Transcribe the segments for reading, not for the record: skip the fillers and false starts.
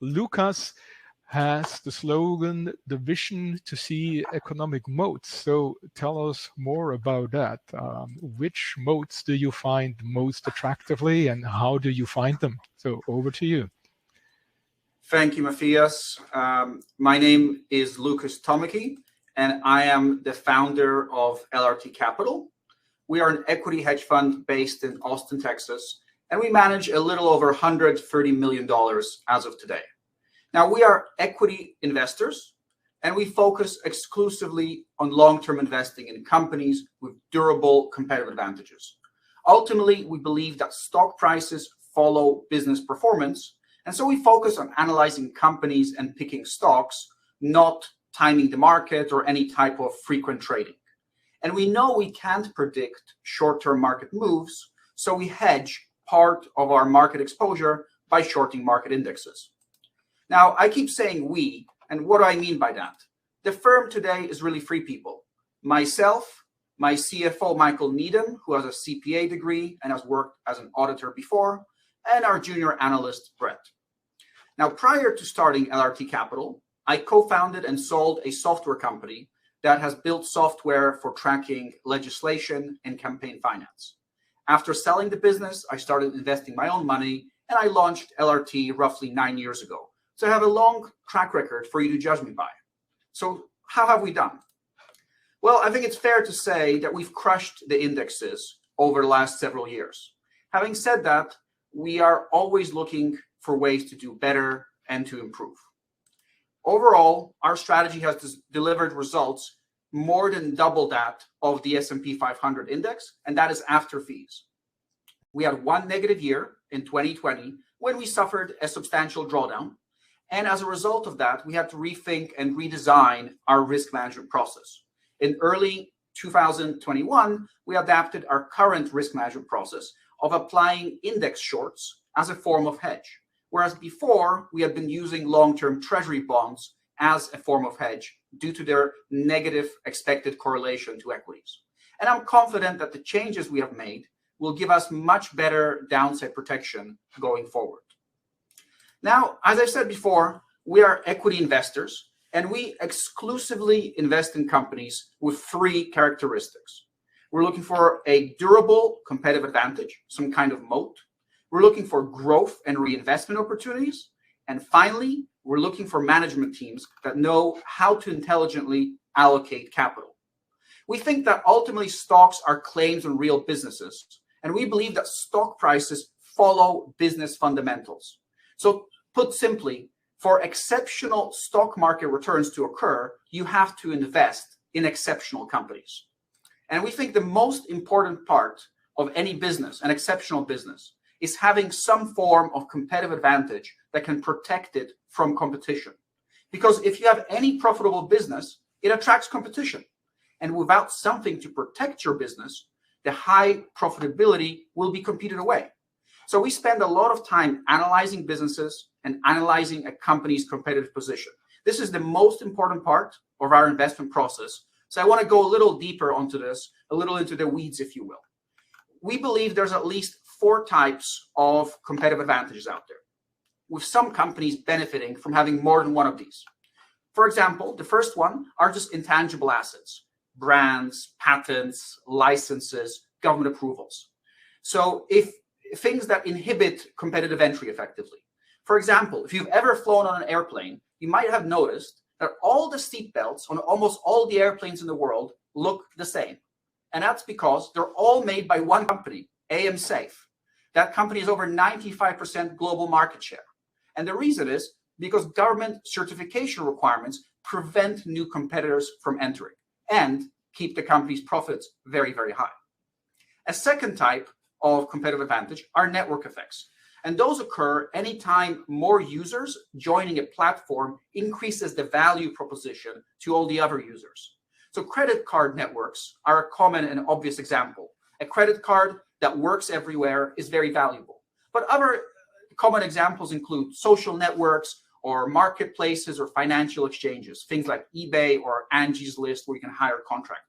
Lucas has the slogan, the vision to see economic moats. So tell us more about that. Which moats do you find most attractively and how do you find them? So over to you. Thank you, Matthias. My name is Lucas Tomicki, and I am the founder of LRT Capital. We are an equity hedge fund based in Austin, Texas, and we manage a little over $130 million as of today. Now, we are equity investors, and we focus exclusively on long-term investing in companies with durable competitive advantages. Ultimately, we believe that stock prices follow business performance, and so we focus on analyzing companies and picking stocks, not timing the market or any type of frequent trading. And we know we can't predict short-term market moves, so we hedge part of our market exposure by shorting market indexes. Now, I keep saying we, and what do I mean by that? The firm today is really three people. Myself, my CFO, Michael Needham, who has a CPA degree and has worked as an auditor before, and our junior analyst, Brett. Now, prior to starting LRT Capital, I co-founded and sold a software company that has built software for tracking legislation and campaign finance. After selling the business, I started investing my own money, and I launched LRT roughly 9 years ago. So I have a long track record for you to judge me by. So how have we done? Well, I think it's fair to say that we've crushed the indexes over the last several years. Having said that, we are always looking for ways to do better and to improve. Overall, our strategy has delivered results more than double that of the S&P 500 index, and that is after fees. We had one negative year in 2020 when we suffered a substantial drawdown. And as a result of that, we had to rethink and redesign our risk management process. In early 2021, we adapted our current risk management process of applying index shorts as a form of hedge, whereas before we had been using long-term treasury bonds as a form of hedge due to their negative expected correlation to equities. And I'm confident that the changes we have made will give us much better downside protection going forward. Now, as I said before, we are equity investors, and we exclusively invest in companies with three characteristics. We're looking for a durable competitive advantage, some kind of moat. We're looking for growth and reinvestment opportunities. And finally, we're looking for management teams that know how to intelligently allocate capital. We think that ultimately stocks are claims on real businesses, and we believe that stock prices follow business fundamentals. So put simply, for exceptional stock market returns to occur, you have to invest in exceptional companies. And we think the most important part of any business, an exceptional business, is having some form of competitive advantage that can protect it from competition. Because if you have any profitable business, it attracts competition. And without something to protect your business, the high profitability will be competed away. So we spend a lot of time analyzing businesses and analyzing a company's competitive position. This is the most important part of our investment process. So I want to go a little deeper onto this, a little into the weeds, if you will. We believe there's at least 4 types of competitive advantages out there, with some companies benefiting from having more than one of these. For example, the first one are just intangible assets, brands, patents, licenses, government approvals. So if things that inhibit competitive entry effectively. For example, if you've ever flown on an airplane, you might have noticed that all the seat belts on almost all the airplanes in the world look the same. And that's because they're all made by one company, AM Safe. That company has over 95% global market share. And the reason is because government certification requirements prevent new competitors from entering and keep the company's profits very, very high. A second type of competitive advantage are network effects. And those occur anytime more users joining a platform increases the value proposition to all the other users. So credit card networks are a common and obvious example. A credit card that works everywhere is very valuable. But other common examples include social networks or marketplaces or financial exchanges, things like eBay or Angie's List where you can hire contractors.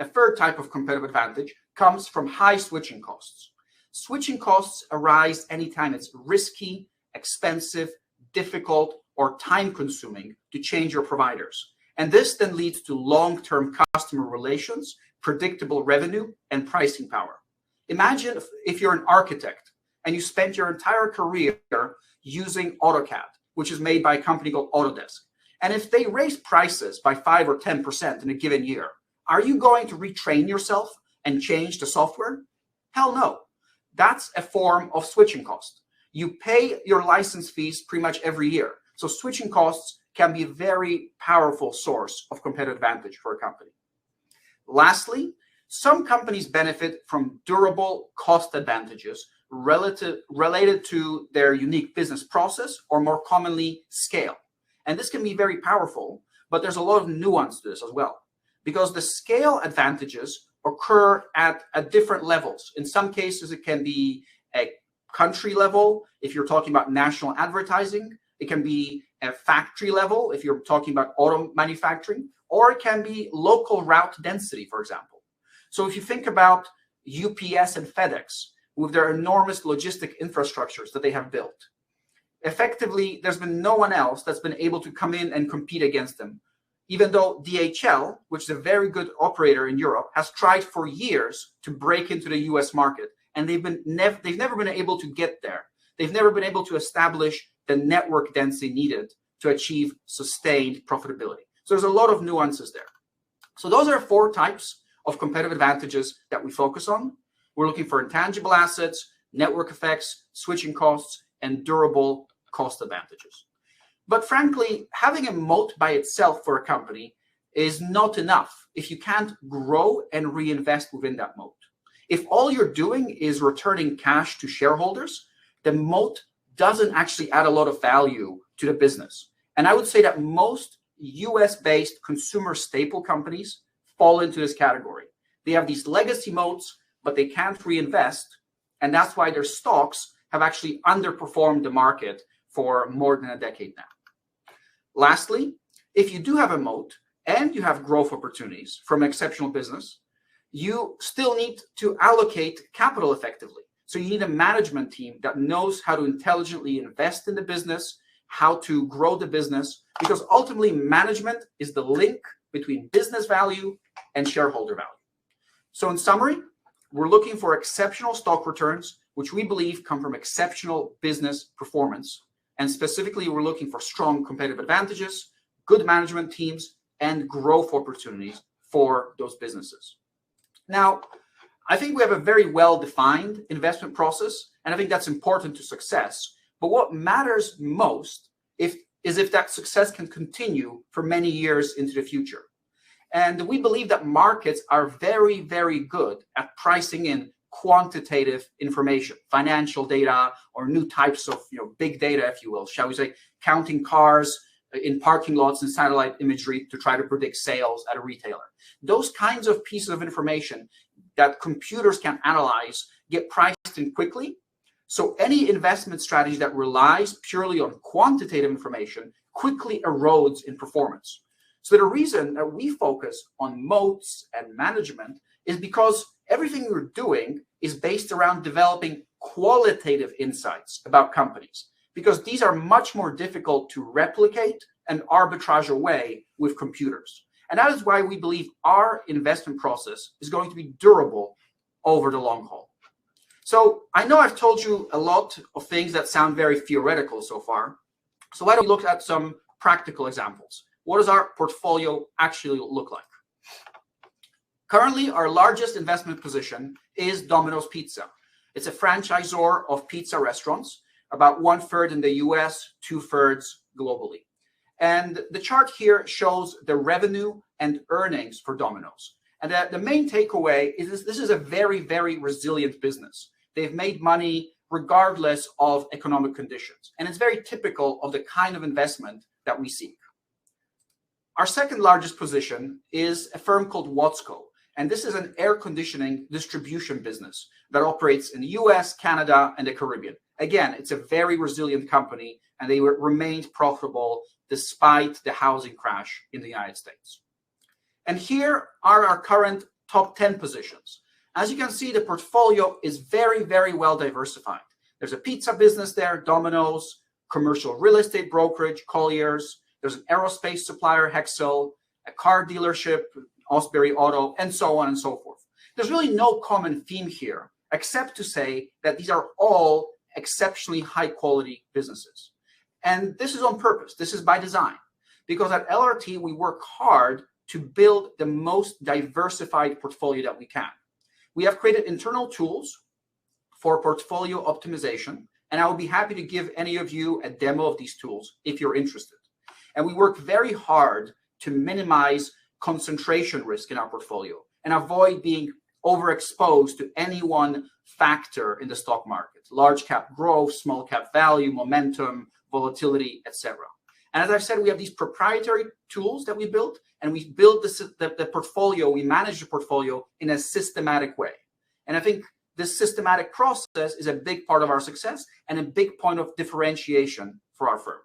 A third type of competitive advantage comes from high switching costs. Switching costs arise anytime it's risky expensive, difficult, or time-consuming to change your providers. And this then leads to long-term customer relations, predictable revenue, and pricing power. Imagine if you're an architect and you spent your entire career using AutoCAD, which is made by a company called Autodesk. And if they raise prices by 5 or 10% in a given year, are you going to retrain yourself and change the software? Hell no. That's a form of switching cost. You pay your license fees pretty much every year. So switching costs can be a very powerful source of competitive advantage for a company. Lastly, some companies benefit from durable cost advantages related to their unique business process, or more commonly, scale. And this can be very powerful, but there's a lot of nuance to this as well, because the scale advantages occur at different levels. In some cases, it can be a country level if you're talking about national advertising. It can be a factory level if you're talking about auto manufacturing, or it can be local route density, for example. So if you think about UPS and FedEx with their enormous logistic infrastructures that they have built, effectively, there's been no one else that's been able to come in and compete against them. Even though DHL, which is a very good operator in Europe, has tried for years to break into the US market, and they've never been able to get there. They've never been able to establish the network density needed to achieve sustained profitability. So there's a lot of nuances there. So those are 4 types of competitive advantages that we focus on. We're looking for intangible assets, network effects, switching costs, and durable cost advantages. But frankly, having a moat by itself for a company is not enough if you can't grow and reinvest within that moat. If all you're doing is returning cash to shareholders, the moat doesn't actually add a lot of value to the business. And I would say that most US-based consumer staple companies fall into this category. They have these legacy moats, but they can't reinvest. And that's why their stocks have actually underperformed the market for more than a decade now. Lastly, if you do have a moat and you have growth opportunities from an exceptional business, you still need to allocate capital effectively. So you need a management team that knows how to intelligently invest in the business, how to grow the business, because ultimately management is the link between business value and shareholder value. So in summary, we're looking for exceptional stock returns, which we believe come from exceptional business performance. And specifically, we're looking for strong competitive advantages, good management teams, and growth opportunities for those businesses. Now, I think we have a very well-defined investment process, and I think that's important to success. But what matters most is if that success can continue for many years into the future. And we believe that markets are very, very good at pricing in quantitative information, financial data, or new types of big data, if you will, shall we say, counting cars in parking lots and satellite imagery to try to predict sales at a retailer. Those kinds of pieces of information that computers can analyze get priced in quickly. So any investment strategy that relies purely on quantitative information quickly erodes in performance. So the reason that we focus on moats and management is because everything we're doing is based around developing qualitative insights about companies, because these are much more difficult to replicate and arbitrage away with computers. And that is why we believe our investment process is going to be durable over the long haul. So I know I've told you a lot of things that sound very theoretical so far. So why don't we look at some practical examples? What does our portfolio actually look like? Currently, our largest investment position is Domino's Pizza. It's a franchisor of pizza restaurants, about 1/3 in the US, 2/3 globally. And the chart here shows the revenue and earnings for Domino's. And the main takeaway is this is a very, very resilient business. They've made money regardless of economic conditions. And it's very typical of the kind of investment that we seek. Our second largest position is a firm called Watsco. And this is an air conditioning distribution business that operates in the US, Canada, and the Caribbean. Again, it's a very resilient company, and they remained profitable despite the housing crash in the United States. And here are our current top 10 positions. As you can see, the portfolio is very, very well diversified. There's a pizza business there, Domino's, commercial real estate brokerage, Colliers. There's an aerospace supplier, Hexcel, a car dealership, Osbury Auto, and so on and so forth. There's really no common theme here, except to say that these are all exceptionally high quality businesses. And this is on purpose. This is by design. Because at LRT, we work hard to build the most diversified portfolio that we can. We have created internal tools for portfolio optimization, and I will be happy to give any of you a demo of these tools if you're interested. And we work very hard to minimize concentration risk in our portfolio and avoid being overexposed to any one factor in the stock market: large cap growth, small cap value, momentum, volatility, etc. And as I've said, we have these proprietary tools that we built, and we build the portfolio, we manage the portfolio in a systematic way. And I think this systematic process is a big part of our success and a big point of differentiation for our firm.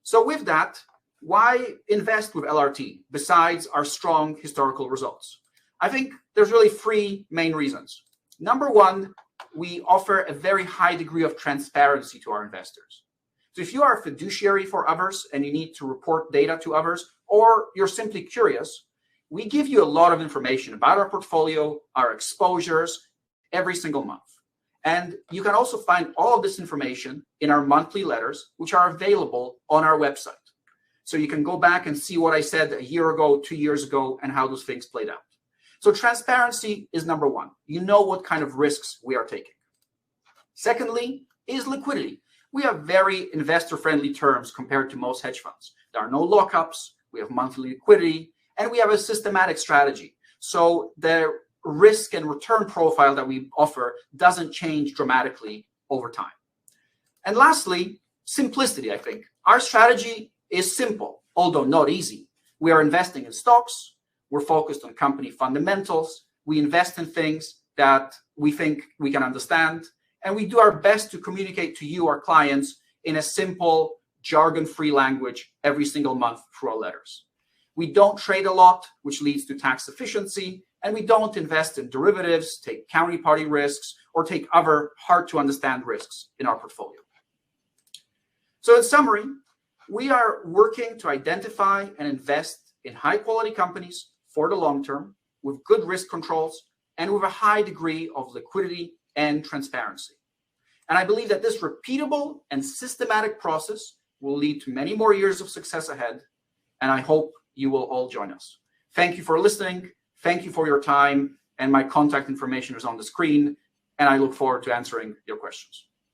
So with that, why invest with LRT besides our strong historical results? I think there's really three main reasons. Number one, we offer a very high degree of transparency to our investors. So if you are a fiduciary for others and you need to report data to others, or you're simply curious, we give you a lot of information about our portfolio, our exposures, every single month. And you can also find all of this information in our monthly letters, which are available on our website. So you can go back and see what I said a year ago, 2 years ago, and how those things played out. So transparency is number one. You know what kind of risks we are taking. Secondly is liquidity. We have very investor-friendly terms compared to most hedge funds. There are no lockups, we have monthly liquidity, and we have a systematic strategy. So the risk and return profile that we offer doesn't change dramatically over time. And lastly, simplicity, I think. Our strategy is simple, although not easy. We are investing in stocks, we're focused on company fundamentals, we invest in things that we think we can understand, and we do our best to communicate to you, our clients, in a simple, jargon-free language every single month through our letters. We don't trade a lot, which leads to tax efficiency, and we don't invest in derivatives, take counterparty risks, or take other hard-to-understand risks in our portfolio. So in summary, we are working to identify and invest in high-quality companies for the long term, with good risk controls, and with a high degree of liquidity and transparency. And I believe that this repeatable and systematic process will lead to many more years of success ahead, and I hope you will all join us. Thank you for listening. Thank you for your time, and my contact information is on the screen, and I look forward to answering your questions.